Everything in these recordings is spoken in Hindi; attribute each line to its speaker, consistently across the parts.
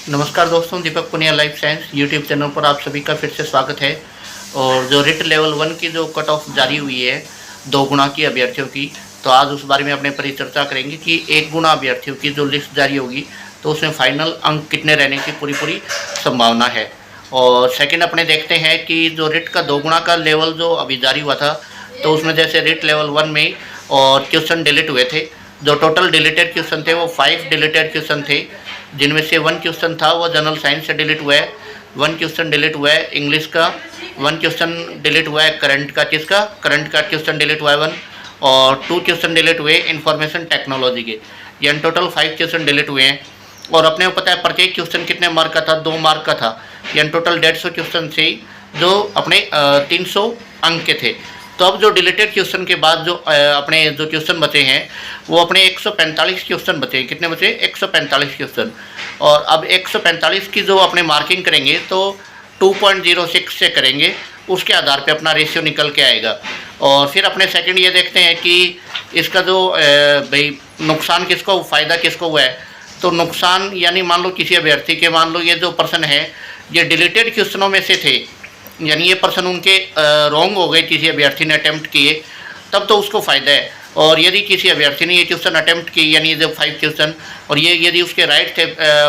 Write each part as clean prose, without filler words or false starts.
Speaker 1: नमस्कार दोस्तों, Deepak Punia life science YouTube channel पर आप सभी का फिर से स्वागत है। और जो रिट लेवल 1 की जो कट ऑफ जारी हुई है 2 गुना की अभ्यर्थियों की, तो आज उस बारे में अपने परिचर्चा करेंगे कि 1 गुना अभ्यर्थियों की जो लिस्ट जारी होगी तो उसमें फाइनल अंक कितने रहने की पूरी संभावना है। और सेकंड अपने देखते हैं कि जो रिट का 2 गुना का लेवल जो अभी जारी हुआ था, तो उसमें जैसे रिट लेवल 1 में और क्वेश्चन डिलीट हुए थे। जो टोटल डिलीटेड क्वेश्चन थे वो 5 डिलीटेड क्वेश्चन थे, जिनमें से 1 क्वेश्चन था वो जनरल साइंस से डिलीट हुआ है, 1 क्वेश्चन डिलीट हुआ है इंग्लिश का, 1 क्वेश्चन डिलीट हुआ है करंट का, किसका करंट का क्वेश्चन डिलीट हुआ है 1, और 2 क्वेश्चन डिलीट हुए इंफॉर्मेशन टेक्नोलॉजी के। यानी टोटल 5 क्वेश्चन डिलीट हुए हैं। और अपने को पता है प्रत्येक क्वेश्चन कितने मार्क का था, 2 मार्क का था। यानी टोटल 150 क्वेश्चन से जो अपने 300 अंक के थे। तो अब जो डिलीटेड क्वेश्चन के बाद जो अपने जो क्वेश्चन बचे हैं वो अपने 145 क्वेश्चन बचे हैं। कितने बचे? 145 क्वेश्चन। और अब 145 की जो अपने मार्किंग करेंगे तो 2.06 से करेंगे, उसके आधार पे अपना रेशियो निकल के आएगा। और फिर अपने सेकंड ये देखते हैं कि इसका जो भाई नुकसान किसको, फ़ायदा किसको हुआ है। तो नुकसान यानी मान लो किसी अभ्यर्थी के, मान लो ये जो पर्सन है ये डिलीटेड क्वेश्चनों में से थे, यानी ये पर्सन उनके रॉन्ग हो गए, किसी अभ्यर्थी ने अटैम्प्ट किए, तब तो उसको फ़ायदा है। और यदि किसी अभ्यर्थी ने ये क्वेश्चन अटैम्प्ट की, यानी जब 5 क्वेश्चन और ये यदि उसके राइट थे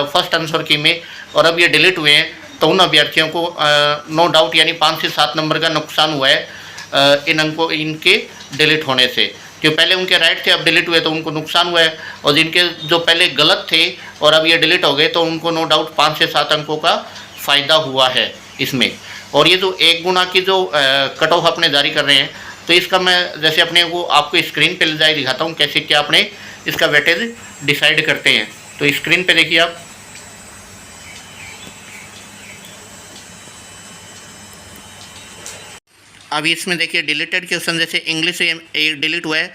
Speaker 1: फर्स्ट आंसर की में, और अब ये डिलीट हुए हैं, तो उन अभ्यर्थियों को नो डाउट यानी 5 से 7 नंबर का नुकसान हुआ है इन अंकों इनके डिलीट होने से। जो पहले उनके राइट थे अब डिलीट हुए तो उनको नुकसान हुआ है, और जिनके जो पहले गलत थे और अब ये डिलीट हो गए तो उनको नो डाउट 5 से 7 अंकों का फ़ायदा हुआ है इसमें। और ये जो 1 गुना की जो कट ऑफ अपने जारी कर रहे हैं, तो इसका मैं जैसे अपने वो आपको स्क्रीन पे ले जाए दिखाता हूँ कैसे क्या अपने इसका वेटेज डिसाइड करते हैं। तो स्क्रीन पे देखिए आप, अभी इसमें देखिए डिलीटेड क्वेश्चन जैसे इंग्लिश से एक डिलीट हुआ है,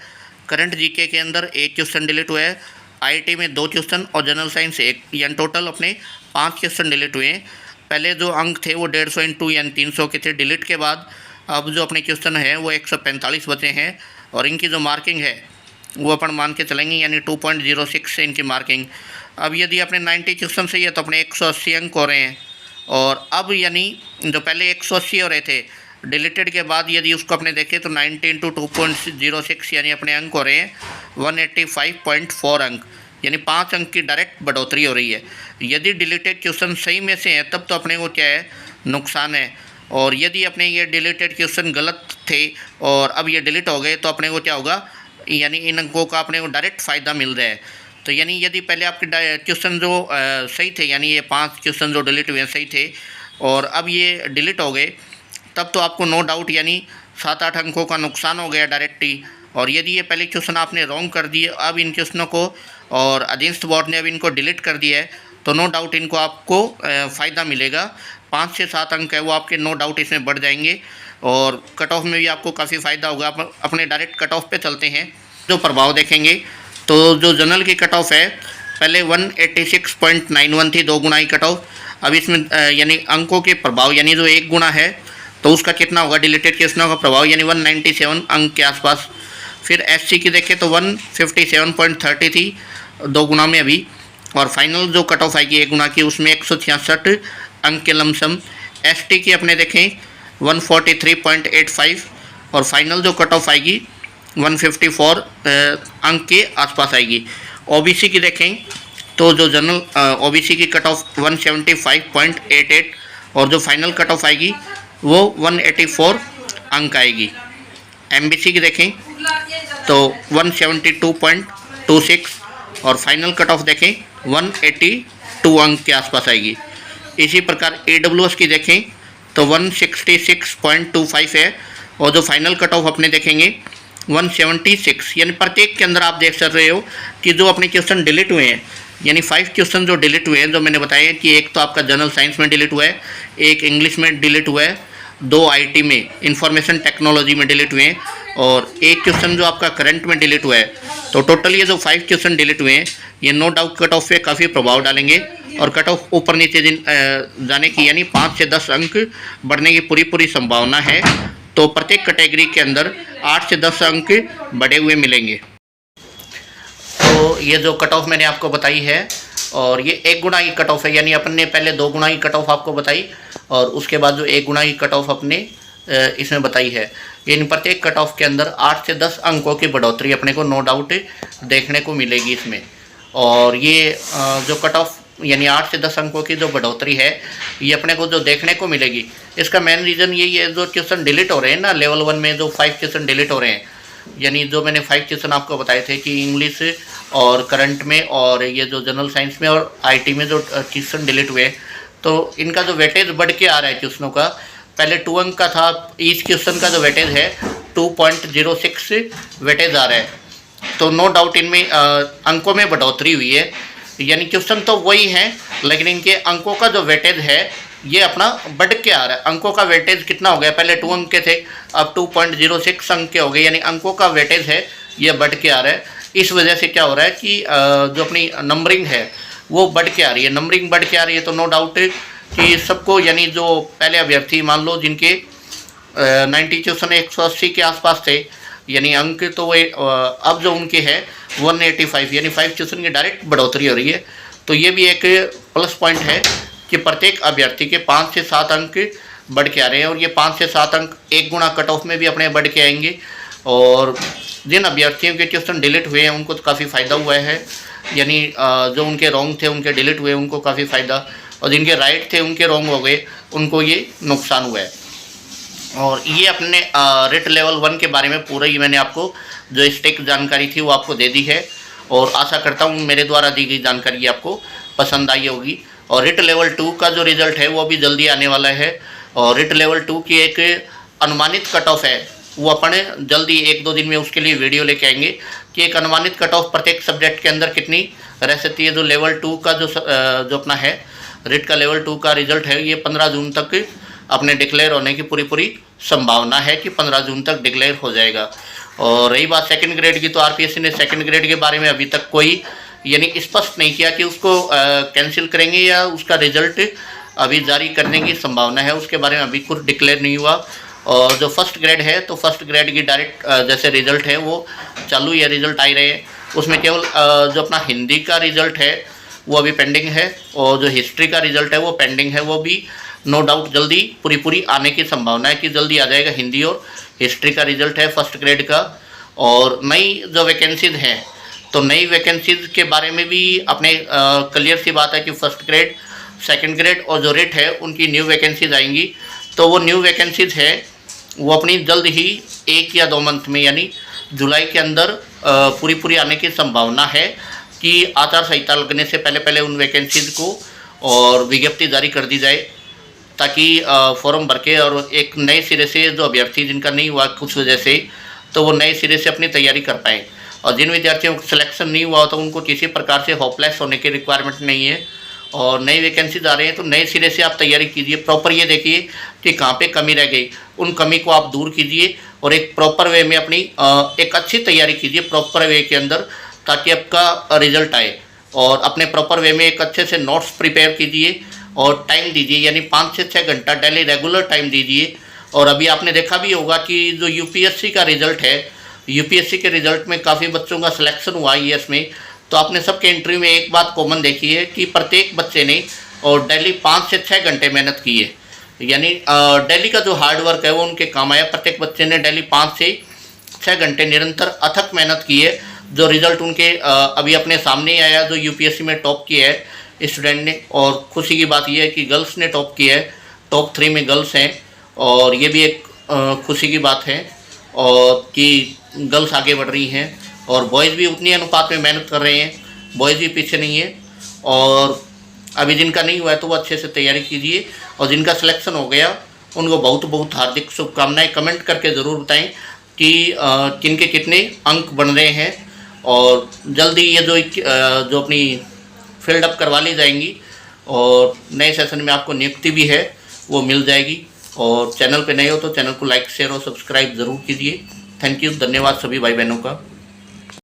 Speaker 1: करंट जीके के अंदर 1 क्वेश्चन डिलीट हुआ है, आईटी में 2 क्वेश्चन और जनरल साइंस 1, यानी टोटल अपने 5 क्वेश्चन डिलीट हुए हैं। पहले जो अंक थे वो 150 इंटू यानी 300 के थे। डिलीट के बाद अब जो अपने क्वेश्चन है वो 145 बचे हैं, और इनकी जो मार्किंग है वो अपन मान के चलेंगे यानी 2.06 से इनकी मार्किंग। अब यदि अपने 90 क्वेश्चन से ही है तो अपने 180 अंक हो रहे हैं। और अब यानी जो पहले 180 हो रहे थे डिलीटेड के बाद, यदि उसको अपने देखें तो 90 इंटू 2.06 यानी अपने अंक हो रहे हैं 185.4 अंक, यानी 5 अंक की डायरेक्ट बढ़ोतरी हो रही है। यदि डिलीटेड क्वेश्चन सही में से हैं तब तो अपने को क्या है, नुकसान है। और यदि अपने ये डिलीटेड क्वेश्चन गलत थे और अब ये डिलीट हो गए तो अपने को क्या होगा, यानी इन अंकों का अपने को डायरेक्ट फ़ायदा मिल रहा है। तो यानी यदि पहले आपके क्वेश्चन जो सही थे, यानी ये 5 क्वेश्चन जो डिलीट हुए सही थे और अब ये डिलीट हो गए, तब तो आपको नो डाउट यानी 7-8 अंकों का नुकसान हो गया डायरेक्ट ही। और यदि ये पहले क्वेश्चन आपने रॉन्ग कर दिए अब इन क्वेश्चनों को, और अगेंस्ट बोर्ड ने अब इनको डिलीट कर दिया है, तो नो डाउट इनको आपको फ़ायदा मिलेगा। 5 से 7 अंक है वो आपके नो डाउट इसमें बढ़ जाएंगे, और कट ऑफ में भी आपको काफ़ी फ़ायदा होगा। आप अपने डायरेक्ट कट ऑफ पे चलते हैं, जो प्रभाव देखेंगे तो जो जनरल की कट ऑफ है पहले 186.91 थी, 2 गुना की कट ऑफ। अब इसमें यानी अंकों के प्रभाव यानी जो 1 गुना है तो उसका कितना होगा डिलीटेड क्वेश्चनों का प्रभाव, यानी 197 अंक के आसपास। फिर एससी की देखें तो 157.30 थी 2 गुना में अभी, और फाइनल जो कट ऑफ आएगी 1 गुना की उसमें 166 अंक के लमसम। एसटी की अपने देखें 143.85, और फाइनल जो कट ऑफ आएगी 154 अंक के आसपास आएगी। ओबीसी की देखें तो जो जनरल ओबीसी की कट ऑफ 175.88, और जो फाइनल कट ऑफ आएगी वो 184 अंक आएगी। एमबीसी की देखें तो 172.26, और फाइनल कट ऑफ देखें 182 अंक के आसपास आएगी। इसी प्रकार एडब्ल्यूएस की देखें तो 166.25 है, और जो फाइनल कट ऑफ अपने देखेंगे 176, यानी प्रत्येक के अंदर आप देख सक रहे हो कि जो अपने क्वेश्चन डिलीट हुए हैं, यानी 5 क्वेश्चन जो डिलीट हुए हैं, जो मैंने बताया कि एक तो आपका जनरल साइंस में डिलीट हुआ है, एक इंग्लिश में डिलीट हुआ है, 2 आईटी में इंफॉर्मेशन टेक्नोलॉजी में डिलीट हुए हैं, और एक क्वेश्चन जो आपका करंट में डिलीट हुआ है। तो टोटल ये जो 5 क्वेश्चन डिलीट हुए हैं ये नो डाउट कट ऑफ पे काफ़ी प्रभाव डालेंगे, और कट ऑफ ऊपर नीचे जाने की यानी 5 से 10 अंक बढ़ने की पूरी संभावना है। तो प्रत्येक कैटेगरी के अंदर 8 से 10 अंक बढ़े हुए मिलेंगे। तो ये जो कट ऑफ मैंने आपको बताई है और ये 1 गुना की कट ऑफ है, यानी अपन ने पहले 2 गुना की कट ऑफ आपको बताई और उसके बाद जो 1 गुना की कट ऑफ अपने इसमें बताई है। यानी प्रत्येक कट ऑफ के अंदर 8 से 10 अंकों की बढ़ोतरी अपने को नो डाउट देखने को मिलेगी इसमें। और ये जो कट ऑफ यानी 8 से 10 अंकों की जो बढ़ोतरी है ये अपने को जो देखने को मिलेगी, इसका मेन रीज़न यही है, जो क्वेश्चन डिलीट हो रहे हैं ना लेवल 1 में, जो 5 क्वेश्चन डिलीट हो रहे हैं, यानी जो मैंने 5 क्वेश्चन आपको बताए थे कि इंग्लिश और करंट में और ये जो जनरल साइंस में और आईटी में जो क्वेश्चन डिलीट हुए, तो इनका जो वेटेज बढ़ के आ रहा है क्वेश्चनों का। पहले 2 अंक का था, ईच क्वेश्चन का जो वेटेज है 2.06 वेटेज आ रहा है। तो नो डाउट इनमें अंकों में बढ़ोतरी हुई है, यानी क्वेश्चन तो वही हैं लेकिन इनके अंकों का जो वेटेज है ये अपना बढ़ के आ रहा है। अंकों का वेटेज कितना हो गया, पहले 2 अंक के थे, अब 2.06 अंक के हो गए, यानी अंकों का वेटेज है ये बढ़ के आ रहा है। इस वजह से क्या हो रहा है कि जो अपनी नंबरिंग है वो बढ़ के आ रही है। नंबरिंग बढ़ के आ रही है तो नो डाउट कि सबको, यानी जो पहले अभ्यर्थी मान लो जिनके 90 क्वेश्चन 180 के आसपास थे, यानी अंक तो वे अब जो उनके हैं 185, यानी 5 क्वेश्चन की डायरेक्ट बढ़ोतरी हो रही है। तो ये भी एक प्लस पॉइंट है कि प्रत्येक अभ्यर्थी के 5 से 7 अंक बढ़ के आ रहे हैं और ये 5 से 7 अंक 1 गुना कट ऑफ में भी अपने बढ़ के आएंगे। और जिन अभ्यर्थियों के क्वेश्चन डिलीट हुए हैं उनको तो काफ़ी फ़ायदा हुआ है, यानी जो उनके रॉन्ग थे उनके डिलीट हुए उनको काफ़ी फ़ायदा, और जिनके राइट थे उनके रॉन्ग हो गए उनको ये नुकसान हुआ है। और ये अपने रिट लेवल 1 के बारे में पूरा ही मैंने आपको जो स्टेक जानकारी थी वो आपको दे दी है, और आशा करता हूँ मेरे द्वारा दी गई जानकारी आपको पसंद आई होगी। और रिट लेवल 2 का जो रिज़ल्ट है वो भी जल्दी आने वाला है, और रिट लेवल 2 की एक अनुमानित कट ऑफ है वो अपन जल्दी 1-2 दिन में उसके लिए वीडियो लेके आएंगे कि एक अनुमानित कट ऑफ प्रत्येक सब्जेक्ट के अंदर कितनी रह सकती है। जो लेवल 2 का जो अपना है रिट का लेवल 2 का रिज़ल्ट है ये 15 जून तक अपने डिक्लेयर होने की पूरी संभावना है कि 15 जून तक डिक्लेयर हो जाएगा। और रही बात सेकंड ग्रेड की, तो आरपीएससी ने सेकंड ग्रेड के बारे में अभी तक कोई यानी स्पष्ट नहीं किया कि उसको कैंसिल करेंगे या उसका रिजल्ट अभी जारी करने की संभावना है, उसके बारे में अभी कुछ डिक्लेयर नहीं हुआ। और जो फर्स्ट ग्रेड है तो फर्स्ट ग्रेड की डायरेक्ट जैसे रिज़ल्ट है वो चालू या रिज़ल्ट आ ही रहे हैं, उसमें केवल जो अपना हिंदी का रिज़ल्ट है वो अभी पेंडिंग है, और जो हिस्ट्री का रिज़ल्ट है वो पेंडिंग है। वो भी नो डाउट जल्दी पूरी आने की संभावना है कि जल्दी आ जाएगा हिंदी और हिस्ट्री का रिज़ल्ट है फर्स्ट ग्रेड का। और नई जो वैकेंसीज हैं तो नई वैकेंसीज के बारे में भी अपने क्लियर सी बात है कि फर्स्ट ग्रेड सेकंड ग्रेड और जो रिट है उनकी न्यू वैकेंसीज आएंगी। तो वो न्यू वैकेंसीज है वो अपनी जल्द ही 1 या 2 मंथ में यानी जुलाई के अंदर पूरी आने की संभावना है कि आचार संहिता लगने से पहले उन वैकेंसीज को और विज्ञप्ति जारी कर दी जाए, ताकि फॉर्म भर के और एक नए सिरे से जो अभ्यर्थी जिनका नहीं हुआ कुछ वजह से तो वो नए सिरे से अपनी तैयारी कर पाएँ। और जिन विद्यार्थियों को सिलेक्शन नहीं हुआ तो उनको किसी प्रकार से होपलेस होने की रिक्वायरमेंट नहीं है, और नई वैकेंसीज आ रही हैं तो नए सिरे से आप तैयारी कीजिए। प्रॉपर ये देखिए कि कहाँ पे कमी रह गई, उन कमी को आप दूर कीजिए और एक प्रॉपर वे में अपनी एक अच्छी तैयारी कीजिए प्रॉपर वे के अंदर, ताकि आपका रिजल्ट आए। और अपने प्रॉपर वे में एक अच्छे से नोट्स प्रिपेयर कीजिए और टाइम दीजिए, यानी 5 से 6 घंटा डेली रेगुलर टाइम दीजिए। और अभी आपने देखा भी होगा कि जो यूपीएससी का रिजल्ट है, यूपीएससी के रिजल्ट में काफ़ी बच्चों का सिलेक्शन हुआ ईएस में, तो आपने सबके इंटरव्यू में एक बात कॉमन देखी है कि प्रत्येक बच्चे ने और डेली 5 से 6 घंटे मेहनत की है, यानी डेली का जो हार्ड वर्क है वो उनके काम आया। प्रत्येक बच्चे ने डेली 5 से 6 घंटे निरंतर अथक मेहनत की है, जो रिज़ल्ट उनके अभी अपने सामने ही आया। जो यूपीएससी में टॉप किया है स्टूडेंट ने, और खुशी की बात यह है कि गर्ल्स ने टॉप किया है, टॉप 3 में गर्ल्स हैं, और ये भी एक खुशी की बात है और कि गर्ल्स आगे बढ़ रही हैं और बॉयज़ भी उतनी अनुपात में मेहनत कर रहे हैं, बॉयज़ भी पीछे नहीं है। और अभी जिनका नहीं हुआ है तो वो अच्छे से तैयारी कीजिए, और जिनका सिलेक्शन हो गया उनको बहुत हार्दिक शुभकामनाएं। कमेंट करके ज़रूर बताएं कि किनके कितने अंक बन रहे हैं, और जल्दी ये जो अपनी फील्ड अप करवा ली जाएंगी और नए सेशन में आपको नियुक्ति भी है वो मिल जाएगी। और चैनल पे नए हो तो चैनल को लाइक शेयर और सब्सक्राइब ज़रूर कीजिए। थैंक यू, धन्यवाद सभी भाई बहनों का।